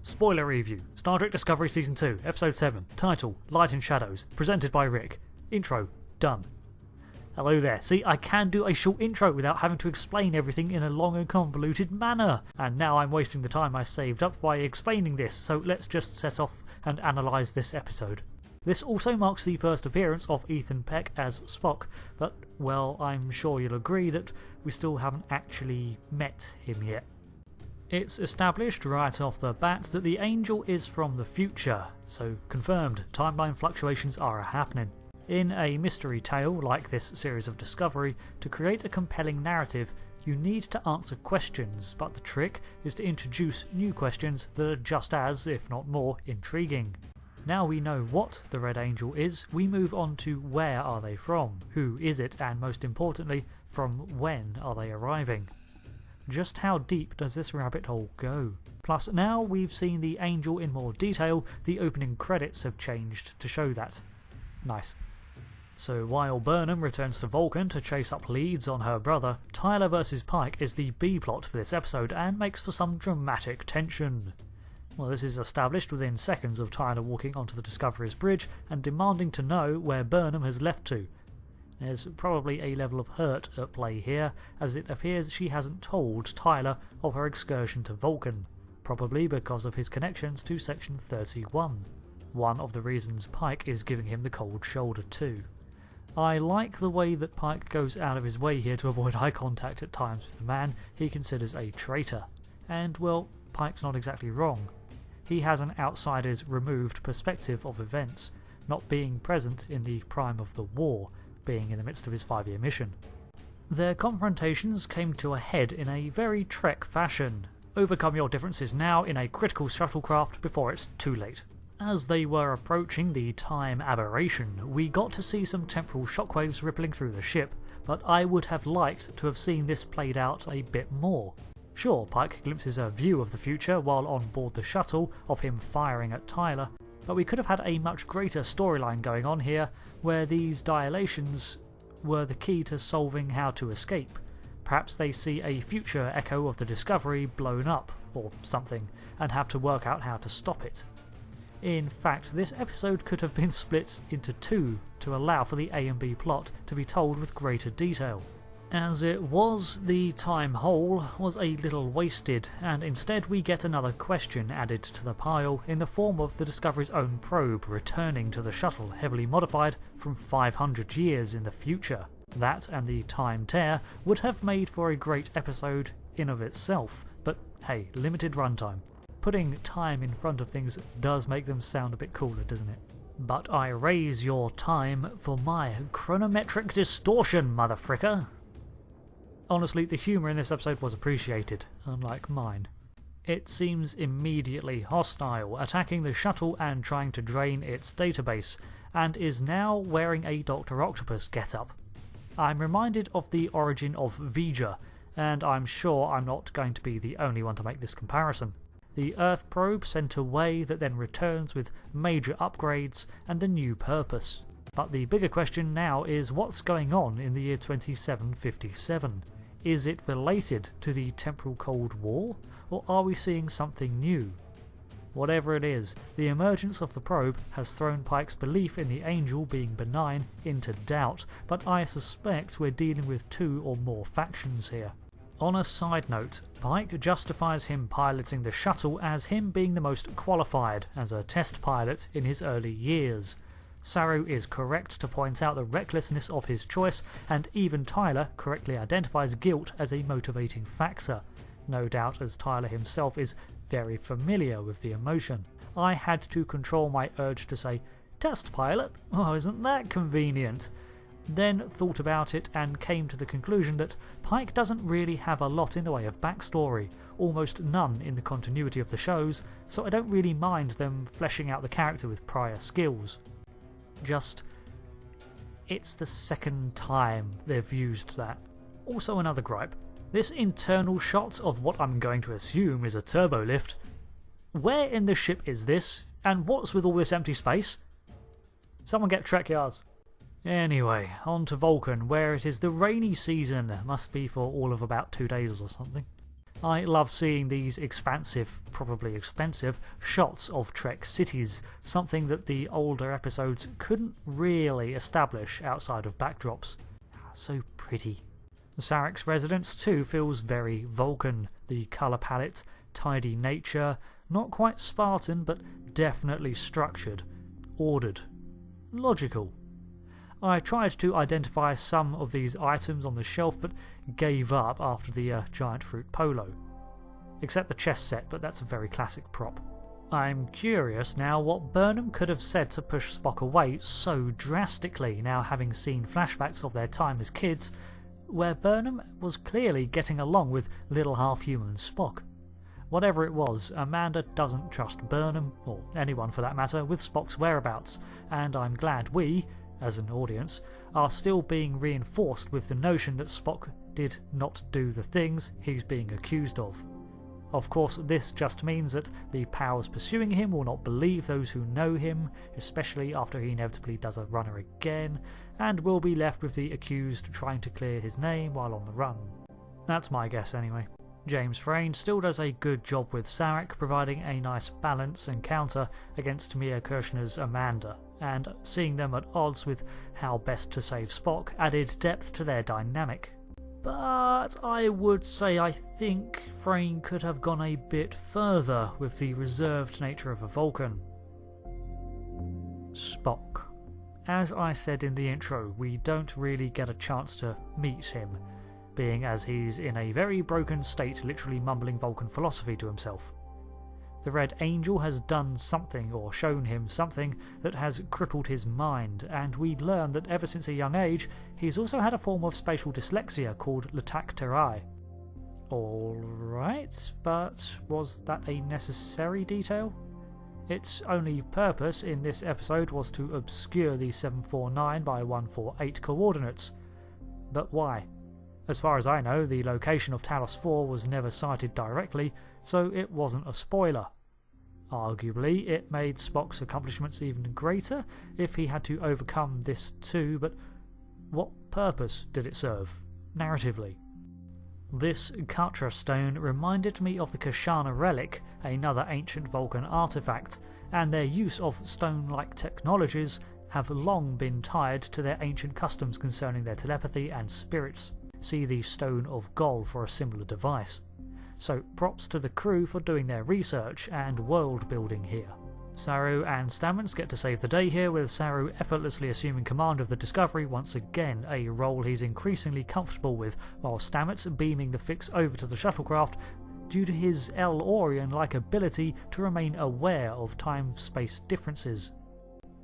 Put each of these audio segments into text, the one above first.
Spoiler review, Star Trek Discovery Season 2, Episode 7, title, Light and Shadows, presented by Rick. Intro, done. Hello there. See, I can do a short intro without having to explain everything in a long and convoluted manner. And now I'm wasting the time I saved up by explaining this, so let's just set off and analyse this episode. This also marks the first appearance of Ethan Peck as Spock, but, well, I'm sure you'll agree that we still haven't actually met him yet. It's established right off the bat that the Angel is from the future, so confirmed, timeline fluctuations are happening. In a mystery tale like this series of Discovery, to create a compelling narrative, you need to answer questions, but the trick is to introduce new questions that are just as, if not more, intriguing. Now we know what the Red Angel is, we move on to where are they from, who is it, and most importantly, from when are they arriving. Just how deep does this rabbit hole go? Plus, now we've seen the Angel in more detail, the opening credits have changed to show that. Nice. So while Burnham returns to Vulcan to chase up leads on her brother, Tyler vs Pike is the B-plot for this episode and makes for some dramatic tension. Well, this is established within seconds of Tyler walking onto the Discovery's bridge and demanding to know where Burnham has left to. There's probably a level of hurt at play here, as it appears she hasn't told Tyler of her excursion to Vulcan, probably because of his connections to Section 31. One of the reasons Pike is giving him the cold shoulder too. I like the way that Pike goes out of his way here to avoid eye contact at times with the man he considers a traitor. And, well, Pike's not exactly wrong. He has an outsider's removed perspective of events, not being present in the prime of the war, being in the midst of his 5-year mission. Their confrontations came to a head in a very Trek fashion. Overcome your differences now in a critical shuttlecraft before it's too late. As they were approaching the time aberration, we got to see some temporal shockwaves rippling through the ship, but I would have liked to have seen this played out a bit more. Sure, Pike glimpses a view of the future while on board the shuttle of him firing at Tyler, but we could have had a much greater storyline going on here, where these dilations were the key to solving how to escape. Perhaps they see a future echo of the Discovery blown up, or something, and have to work out how to stop it. In fact, this episode could have been split into two to allow for the A and B plot to be told with greater detail. As it was, the time hole was a little wasted, and instead we get another question added to the pile in the form of the Discovery's own probe returning to the shuttle heavily modified from 500 years in the future. That and the time tear would have made for a great episode in of itself, but hey, limited runtime. Putting time in front of things does make them sound a bit cooler, doesn't it? But I raise your time for my chronometric distortion, motherfricker! Honestly, the humour in this episode was appreciated, unlike mine. It seems immediately hostile, attacking the shuttle and trying to drain its database, and is now wearing a Dr. Octopus getup. I'm reminded of the origin of Voyager, and I'm sure I'm not going to be the only one to make this comparison. The Earth probe sent away that then returns with major upgrades and a new purpose. But the bigger question now is what's going on in the year 2757? Is it related to the temporal Cold War, or are we seeing something new? Whatever it is, the emergence of the probe has thrown Pike's belief in the Angel being benign into doubt, but I suspect we're dealing with two or more factions here. On a side note, Pike justifies him piloting the shuttle as him being the most qualified as a test pilot in his early years. Saru is correct to point out the recklessness of his choice, and even Tyler correctly identifies guilt as a motivating factor, no doubt as Tyler himself is very familiar with the emotion. I had to control my urge to say, "Test pilot? Oh, isn't that convenient?" Then thought about it and came to the conclusion that Pike doesn't really have a lot in the way of backstory, almost none in the continuity of the shows, so I don't really mind them fleshing out the character with prior skills. Just, it's the second time they've used that. Also another gripe, this internal shot of what I'm going to assume is a turbo lift. Where in the ship is this, and what's with all this empty space? Someone get Trek yards. Anyway, on to Vulcan, where it is the rainy season. Must be for all of about 2 days or something. I love seeing these expansive, probably expensive, shots of Trek cities, something that the older episodes couldn't really establish outside of backdrops. So pretty. Sarek's residence too feels very Vulcan. The colour palette, tidy nature, not quite Spartan but definitely structured, ordered, logical. I tried to identify some of these items on the shelf but gave up after the giant fruit polo. Except the chess set, but that's a very classic prop. I'm curious now what Burnham could have said to push Spock away so drastically, now having seen flashbacks of their time as kids, where Burnham was clearly getting along with little half-human Spock. Whatever it was, Amanda doesn't trust Burnham, or anyone for that matter, with Spock's whereabouts, and I'm glad we, as an audience, are still being reinforced with the notion that Spock did not do the things he's being accused of. Of course, this just means that the powers pursuing him will not believe those who know him, especially after he inevitably does a runner again, and will be left with the accused trying to clear his name while on the run. That's my guess anyway. James Frain still does a good job with Sarek, providing a nice balance and counter against Mia Kirshner's Amanda, and seeing them at odds with how best to save Spock added depth to their dynamic. But I would say I think Frain could have gone a bit further with the reserved nature of a Vulcan. Spock. As I said in the intro, we don't really get a chance to meet him, being as he's in a very broken state, literally mumbling Vulcan philosophy to himself. The Red Angel has done something, or shown him something, that has crippled his mind, and we learn that ever since a young age, he's also had a form of spatial dyslexia called letacterai. Alright, but was that a necessary detail? Its only purpose in this episode was to obscure the 749 by 148 coordinates. But why? As far as I know, the location of Talos 4 was never cited directly, so it wasn't a spoiler. Arguably, it made Spock's accomplishments even greater if he had to overcome this too, but what purpose did it serve, narratively? This Katra stone reminded me of the Kashana relic, another ancient Vulcan artifact, and their use of stone-like technologies have long been tied to their ancient customs concerning their telepathy and spirits. See the Stone of Gol for a similar device. So props to the crew for doing their research and world building here. Saru and Stamets get to save the day here, with Saru effortlessly assuming command of the Discovery once again, a role he's increasingly comfortable with, while Stamets beaming the fix over to the shuttlecraft due to his El-Orion-like ability to remain aware of time-space differences.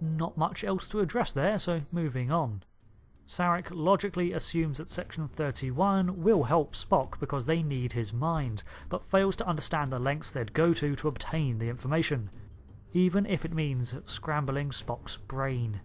Not much else to address there, so moving on. Sarek logically assumes that Section 31 will help Spock because they need his mind, but fails to understand the lengths they'd go to obtain the information, even if it means scrambling Spock's brain.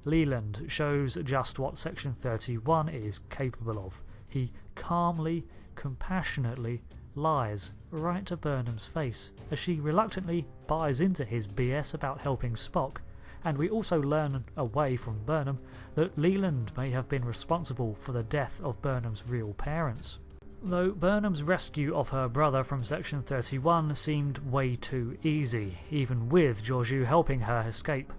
Leland shows just what Section 31 is capable of. He calmly, compassionately lies right to Burnham's face, as she reluctantly buys into his BS about helping Spock, and we also learn away from Burnham that Leland may have been responsible for the death of Burnham's real parents. Though Burnham's rescue of her brother from Section 31 seemed way too easy, even with Georgiou helping her escape.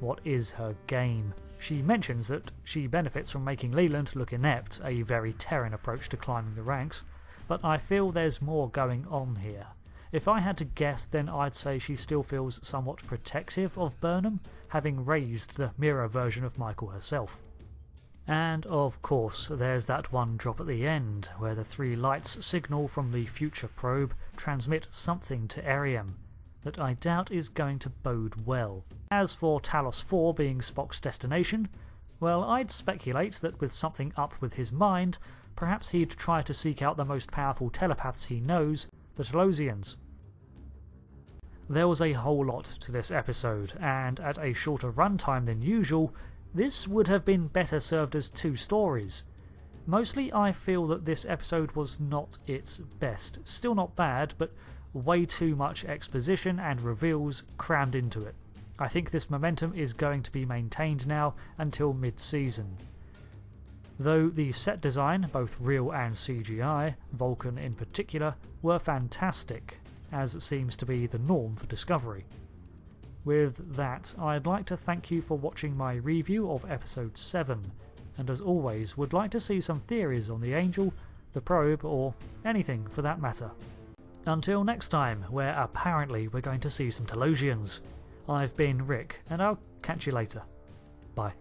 What is her game? She mentions that she benefits from making Leland look inept, a very Terran approach to climbing the ranks, but I feel there's more going on here. If I had to guess, then I'd say she still feels somewhat protective of Burnham, having raised the mirror version of Michael herself. And of course, there's that one drop at the end, where the three lights signal from the future probe transmit something to Ariam that I doubt is going to bode well. As for Talos 4 being Spock's destination, well, I'd speculate that with something up with his mind, perhaps he'd try to seek out the most powerful telepaths he knows, the Talosians. There was a whole lot to this episode, and at a shorter runtime than usual, this would have been better served as two stories. Mostly I feel that this episode was not its best. Still not bad, but way too much exposition and reveals crammed into it. I think this momentum is going to be maintained now until mid-season. Though the set design, both real and CGI, Vulcan in particular, were fantastic, as seems to be the norm for Discovery. With that, I'd like to thank you for watching my review of Episode 7, and as always would like to see some theories on the Angel, the probe, or anything for that matter. Until next time, where apparently we're going to see some Telosians. I've been Rick, and I'll catch you later. Bye.